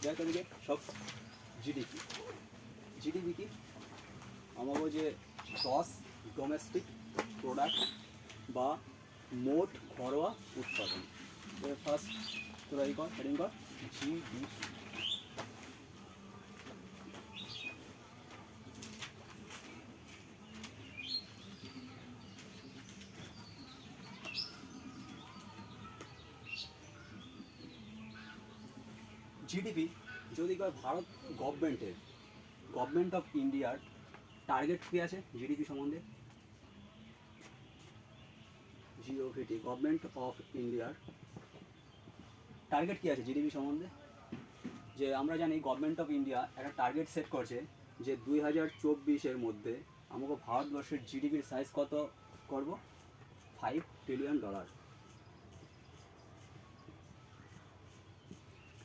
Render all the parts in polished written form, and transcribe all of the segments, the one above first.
দেখ এদিকে সব জিডিপি। জিডিপি কি আমাকে যে গ্রস ডোমেস্টিক প্রোডাক্ট বা মোট ঘরোয়া উৎপাদন। ফার্স্ট তোরা এই কর হেডিং কর জিডিপি। জিডিপি যদি কয় ভারত গভর্নমেন্ট অফ ইন্ডিয়ার টার্গেট কী আছে জিডিপি সম্বন্ধে? জিওভিটি গভর্নমেন্ট অফ ইন্ডিয়ার টার্গেট কী আছে জিডিপি সম্বন্ধে? যে আমরা জানি গভর্নমেন্ট অফ ইন্ডিয়া একটা টার্গেট সেট করছে যে 2024-এর মধ্যে আমাকে ভারতবর্ষের জিডিপির সাইজ কত করব? $5 ট্রিলিয়ন।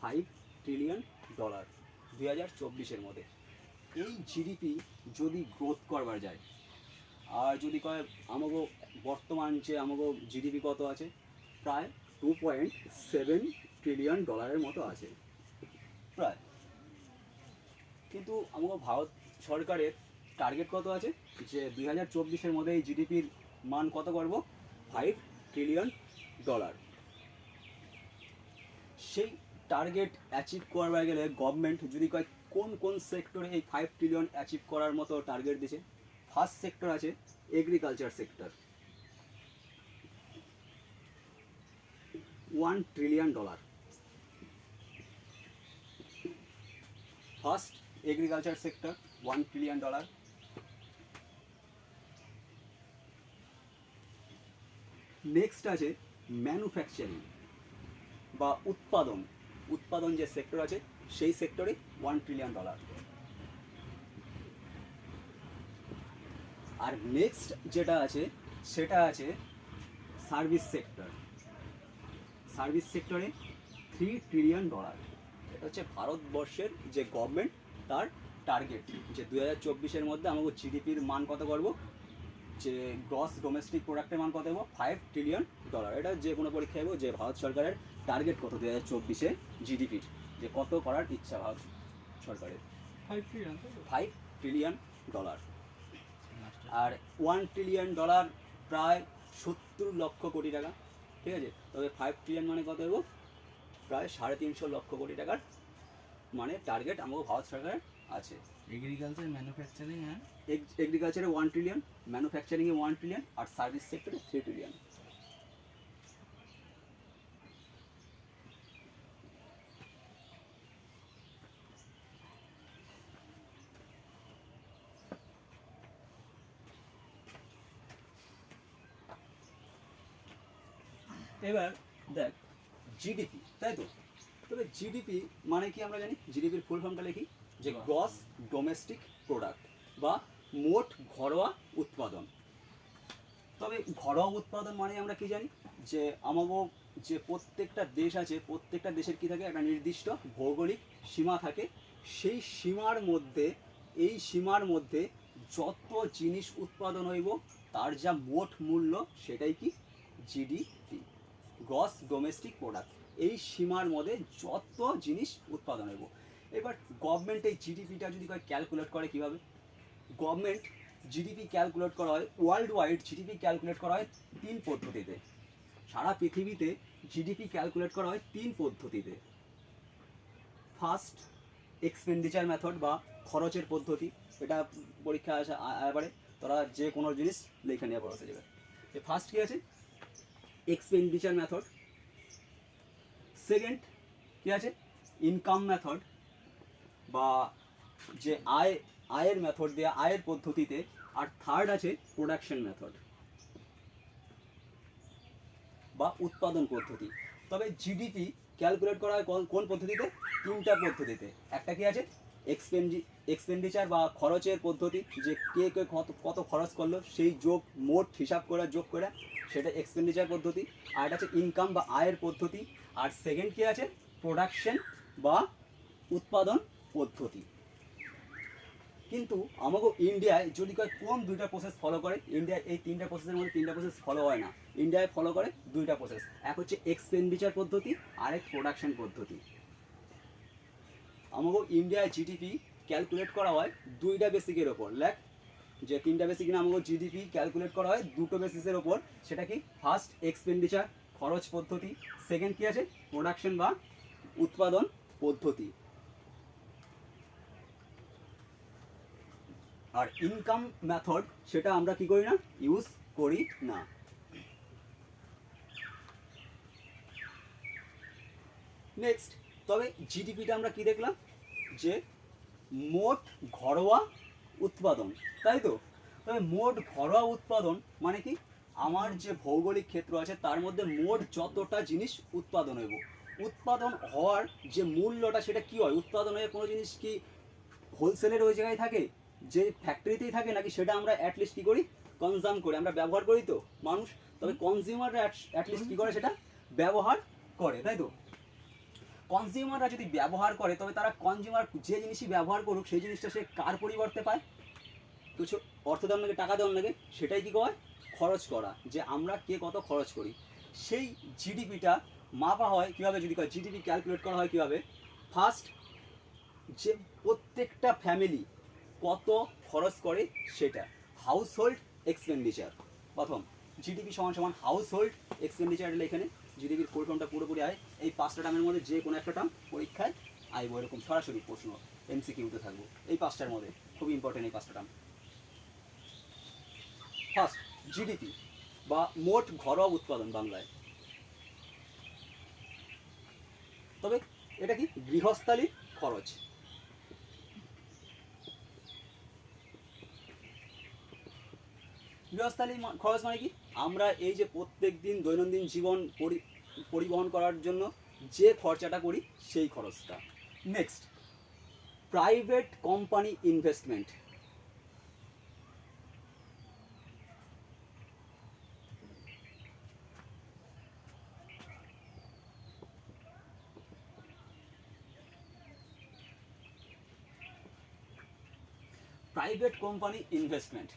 $5 ট্রিলিয়ন 2024-এর মধ্যে। এই জিডিপি যদি গ্রোথ করবার যায়, আর যদি কয় আমাকে বর্তমান যে আমাকে জিডিপি কত আছে, প্রায় $2.7 ট্রিলিয়ন মতো আছে প্রায়। কিন্তু আমাকে ভারত সরকারের টার্গেট কত আছে যে 2024-এর মধ্যে এই জিডিপির মান কত করব? $5 ট্রিলিয়ন। সেই টার্গেট অ্যাচিভ করবার গেলে গভর্নমেন্ট যদি কয় কোন কোন সেক্টরে এই 5 ট্রিলিয়ন অ্যাচিভ করার মতো টার্গেট দিছে, ফার্স্ট সেক্টর আছে agriculture sector, $1 trillion. First agriculture sector $1 trillion. Next আছে ম্যানুফ্যাকচারিং বা উৎপাদন যে সেক্টর আছে সেই সেক্টরে $1 ট্রিলিয়ন। আর নেক্সট যেটা আছে সেটা আছে সার্ভিস সেক্টরে $3 ট্রিলিয়ন। এটা হচ্ছে ভারতবর্ষের যে গভর্নমেন্ট তার টার্গেট যে 2024-এর মধ্যে আমাকে জিডিপির মান কত করবো, যে গ্রস ডোমেস্টিক প্রোডাক্টের মান কত দেবো? $5 ট্রিলিয়ন। এটা যে কোনো পরীক্ষা দেবো যে ভারত সরকারের টার্গেট কত 2024-এ জিডিপির, যে কত করার ইচ্ছা ভারত সরকারের। $5 ট্রিলিয়ন। আর $1 ট্রিলিয়ন প্রায় 70 লক্ষ কোটি টাকা, ঠিক আছে? তবে 5 ট্রিলিয়ন মানে কত দেবো? প্রায় 350 লক্ষ কোটি টাকার মানে টার্গেট আমাকে ভারত সরকারের আছে। এগ্রিকালচার, ম্যানুফ্যাকচারিং, হ্যাঁ এগ্রিকালচারে $1 ট্রিলিয়ন, ম্যানুফ্যাকচারিংয়ে $1 ট্রিলিয়ন, আর সার্ভিস সেক্টরে $3 ট্রিলিয়ন। এবার দেখ জিডিপি, তাই তো? তবে জিডিপি মানে কি আমরা জানি? জিডিপির ফুল ফর্মটা লিখি যে গ্রস ডোমেস্টিক প্রোডাক্ট বা মোট ঘরোয়া উৎপাদন। তবে ঘরোয়া উৎপাদন মানে আমরা কি জানি যে আমাগো যে প্রত্যেকটা দেশ আছে, প্রত্যেকটা দেশের কি থাকে? একটা নির্দিষ্ট ভৌগোলিক সীমা থাকে। সেই সীমার মধ্যে যত জিনিস উৎপাদন হইব তার যা মোট মূল্য সেটাই কি? GDP, gross domestic product. এই সীমার মধ্যে যত জিনিস উৎপাদন হইব। এবার গভর্নমেন্ট এই জিডিপিটা যদি ক্যালকুলেট করে কীভাবে? গভর্নমেন্ট জিডিপি ক্যালকুলেট করা হয়, ওয়ার্ল্ড ওয়াইড জিডিপি ক্যালকুলেট করা হয় 3 পদ্ধতিতে। সারা পৃথিবীতে জিডিপি ক্যালকুলেট করা হয় 3 পদ্ধতিতে। ফার্স্ট এক্সপেন্ডিচার মেথড বা খরচের পদ্ধতি, এটা পরীক্ষা আসে এবারে তোরা যে কোনো জিনিস লেখা নিয়ে পড়াতে যাবে। ফার্স্ট কী আছে? Expenditure method. সেকেন্ড কী আছে? ইনকাম মেথড বা যে আয়ের মেথড দিয়ে আয়ের পদ্ধতিতে। আর থার্ড আছে প্রোডাকশন মেথড বা উৎপাদন পদ্ধতি। তবে জিডিপি ক্যালকুলেট করা হয় কোন পদ্ধতিতে? 3টা পদ্ধতিতে। একটা কি আছে? এক্সপেন্ডিচার বা খরচের পদ্ধতি, যে কে কত খরচ করলো সেই মোট হিসাব করে যোগ করে, সেটা এক্সপেন্ডিচার পদ্ধতি। আর এটা আছে ইনকাম বা আয়ের পদ্ধতি। আর সেকেন্ড কি আছে? প্রোডাকশন বা উৎপাদন পদ্ধতি। কিন্তু আমাকে ইন্ডিয়ায় যদি কোন 2টা প্রসেস ফলো করে, ইন্ডিয়ায় এই 3টা প্রসেসের মধ্যে 3টা প্রসেস ফলো হয় না। ইন্ডিয়ায় ফলো করে 2টা প্রসেস, এক হচ্ছে এক্সপেন্ডিচার পদ্ধতি আর এক প্রোডাকশন পদ্ধতি। আমাকে ইন্ডিয়ায় জিডিপি ক্যালকুলেট করা হয় দুইটা বেসিকের ওপর, লেখ যে তিনটা বেসিক না, আমাকে জিডিপি ক্যালকুলেট করা হয় দুটো বেসিসের ওপর। সেটা কি? ফার্স্ট এক্সপেন্ডিচার খরচ পদ্ধতি, সেকেন্ড কি আছে প্রোডাকশন বা উৎপাদন পদ্ধতি। আর ইনকাম মেথড সেটা আমরা কি করি না, ইউজ করি না। নেক্সট, তবে জিডিপিটা আমরা কি দেখলাম, যে মোট ঘরোয়া উৎপাদন, তাই তো? তবে মোট ঘরোয়া উৎপাদন মানে কি, আমার যে ভৌগোলিক ক্ষেত্র আছে তার মধ্যে মোট যতটা জিনিস উৎপাদন হইব, উৎপাদন হওয়ার যে মূল্যটা সেটা কি হয়, উৎপাদন হয়ে কোনো জিনিস কি হোলসেলের ওই জায়গায় থাকে, যে ফ্যাক্টরিতেই থাকে, নাকি সেটা আমরা অ্যাটলিস্ট কী করি, কনজাম করি, আমরা ব্যবহার করি তো মানুষ। তবে কনজিউমাররা অ্যাটলিস্ট কী করে, সেটা ব্যবহার করে, তাই তো? কনজিউমাররা যদি ব্যবহার করে, তবে তারা কনজিউমার যে জিনিসই ব্যবহার করুক সেই জিনিসটা সে কার পরিবর্তে পায়, কিছু অর্থ দেওয়ার লাগে, টাকা দেওয়ার লাগে, সেটাই কী কয়, খরচ করা, যে আমরা কে কত খরচ করি। সেই জিডিপিটা মাপা হয় কীভাবে, যদি কয় জিডিপি ক্যালকুলেট করা হয় কীভাবে, ফার্স্ট যে প্রত্যেকটা ফ্যামিলি কত খরচ করে সেটা, হাউস হোল্ড এক্সপেন্ডিচার। প্রথম জিডিপি সমান সমান হাউস হোল্ড এক্সপেন্ডিচার, এলে এখানে জিডিপির ফুল ফর্মটা পুরোপুরি হয়। এই পাঁচটা টার্মের মধ্যে যে কোনো একটা টার্ম পরীক্ষায় আইব, এরকম সরাসরি প্রশ্ন এমসিকিউতে থাকবো এই পাঁচটার মধ্যে, খুবই ইম্পর্টেন্ট এই পাঁচটা টার্ম। ফার্স্ট জিডিপি বা মোট ঘরোয়া উৎপাদন বাংলায়। তবে এটা কি, গৃহস্থালির খরচ। গৃহস্থালী খরচ মানে কি, আমরা এই যে প্রত্যেক দিন দৈনন্দিন জীবন পরিবহন করার জন্য যে খরচাটা করি সেই খরচটা। Next, private company investment. Private company investment.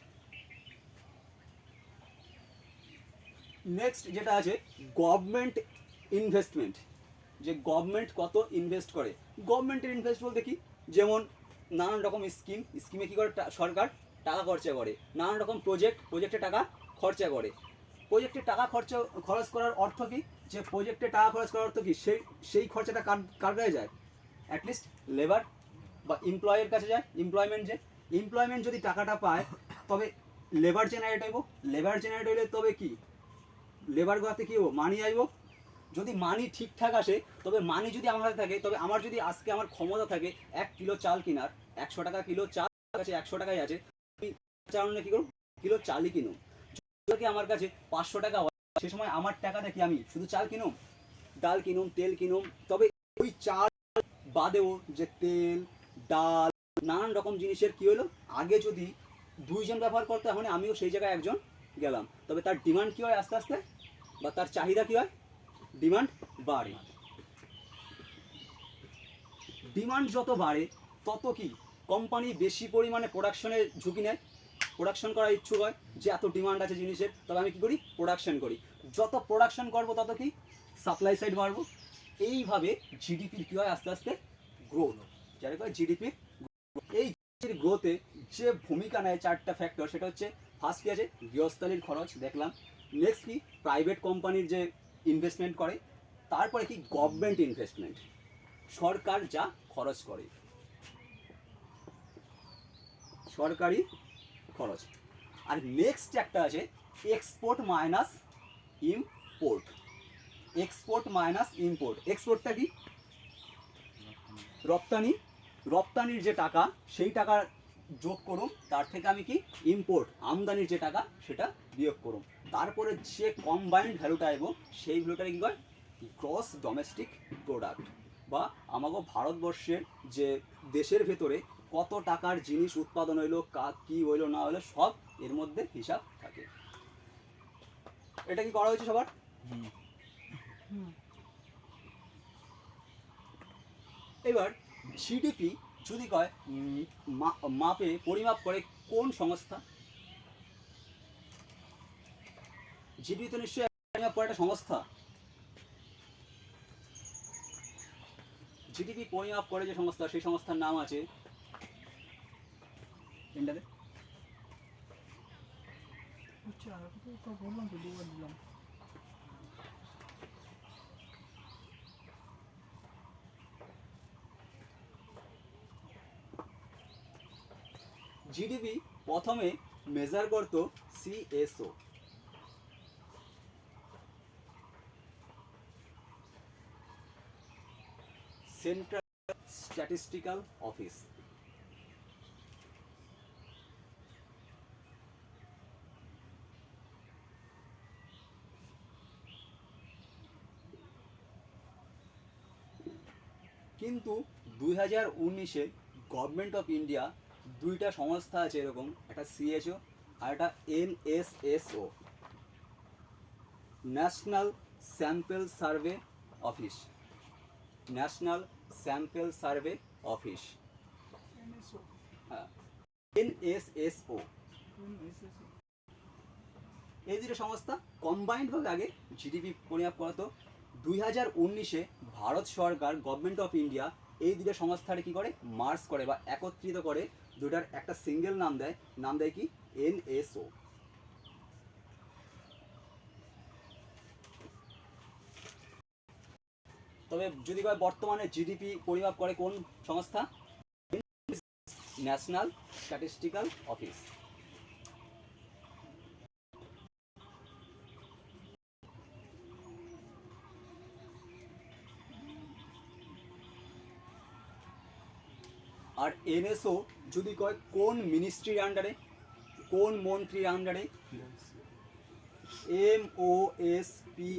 Next যেটা আছে গভর্নমেন্ট ইনভেস্টমেন্ট, যে গভর্নমেন্ট কত ইনভেস্ট করে। গভর্নমেন্টের ইনভেস্ট বলতে কি, যেমন নানান রকম স্কিমে কী করে সরকার টাকা খরচা করে, নানান রকম প্রজেক্টে টাকা খরচা করে। প্রজেক্টে টাকা খরচ করার অর্থ কি, যে প্রজেক্টে টাকা খরচ করার অর্থ কি, সেই খরচাটা কার কাছে যায়, অ্যাটলিস্ট লেবার বা এমপ্লয়ের কাছে যায়। এমপ্লয়মেন্ট যদি টাকাটা পায়, তবে লেবার জেনারেট হইব, লেবার জেনারেট হইলে তবে কি, লেবার গোয়াতে কী হবো, মানি আইব। যদি মানি ঠিকঠাক আসে, তবে মানি যদি আমার হাতে থাকে, তবে আমার যদি আজকে আমার ক্ষমতা থাকে 1 কিলো চাল কেনার, 100 টাকা কিলো চাল আছে, 100 টাকাই আছে, আমি চাল কী করব, কিলো চালই কিনুম। যদি আমার কাছে 500 টাকা হয়, সে সময় আমার টাকাটা কি, আমি শুধু চাল কিনুম, ডাল কিনুম, তেল কিনুম। তবে ওই চাল বাদেও যে তেল, ডাল, নানান রকম জিনিসের কি হলো, আগে যদি 2 জন ব্যবহার করতো, এখন আমিও সেই জায়গায় একজন গেলাম, তবে তার ডিমান্ড কী হয় আস্তে আস্তে, বা তার চাহিদা কী হয়, ডিমান্ড বাড়ে। ডিমান্ড যত বাড়ে তত কি কোম্পানি বেশি পরিমাণে প্রোডাকশনের ঝুঁকি নেয়, প্রোডাকশন করার ইচ্ছুক হয়, যে এত ডিমান্ড আছে জিনিসের, তবে আমি কী করি, প্রোডাকশন করি। যত প্রোডাকশন করবো তত কি সাপ্লাই সাইড বাড়বো। এইভাবে জিডিপির কী হয়, আস্তে আস্তে গ্রোথ, যারা কয় জিডিপির। এই গ্রোথে যে ভূমিকা নেয় 4টা ফ্যাক্টর, সেটা হচ্ছে ফার্স্ট কি আছে, গৃহস্থালির খরচ দেখলাম। নেক্সট কি, প্রাইভেট কোম্পানির যে ইনভেস্টমেন্ট করে। তারপরে কি, গভর্নমেন্ট ইনভেস্টমেন্ট, সরকার যা খরচ করে, সরকারি খরচ। আর নেক্সট একটা আছে export minus import. Export minus import, এক্সপোর্টটা কি, রপ্তানি, রপ্তানির যে টাকা সেই টাকা যোগ করুন, তার থেকে আমি কি ইম্পোর্ট আমদানির যে টাকা সেটা বিয়োগ করুন, তারপরে যে কম্বাইন্ড ভ্যালুটা আইব সেই ভ্যালুটাকে কী কয়, গ্রস ডোমেস্টিক প্রোডাক্ট। বা আমাকে ভারতবর্ষের যে দেশের ভেতরে কত টাকার জিনিস উৎপাদন হইলো, কী হইলো না হইলো, সব এর মধ্যে হিসাব থাকে। এটা কি করা হয়েছে সবার? এবার জিডিপি যদি কয় মাপে পরিমাপ করে কোন সংস্থা, জিডিপি তো নিশ্চয়ই পরিমাপ করে একটা সংস্থা। জিডিপি পরিমাপ করে যে সংস্থা, সেই সংস্থার নাম আছে এন্টারে আচ্ছা তো বললাম তো দুবার দিলাম। জিডিপি প্রথমে মেজার করতো সিএসও, সেন্ট্রাল স্ট্যাটিস্টিক্যাল অফিস। কিন্তু 2019-এ গভর্নমেন্ট অফ ইন্ডিয়া দুইটা সংস্থা আছে এরকম, একটা সিএসও আর একটা NSSO, national sample survey office, national sample survey office, NSO, হ্যাঁ এনএসএসও। NSSO, এই দুটো সংস্থা কম্বাইন্ডভাবে আগে জিডিপি পরিমাপ করাতো। 2019-এ ভারত সরকার গভর্নমেন্ট অফ ইন্ডিয়া এই দুটো সংস্থার কি করে মার্জ করে বা একত্রিত করে, দুটার একটা সিঙ্গেল নাম দেয় কি এনএসও। তবে যদি কয় বর্তমানে জিডিপি পরিমাপ করে কোন সংস্থা, ন্যাশনাল স্ট্যাটিস্টিক্যাল অফিস। আর এনএসও যদি কয় কোন মিনিস্ট্রির আন্ডারে, কোন মন্ত্রীর আন্ডারে, MOSPI,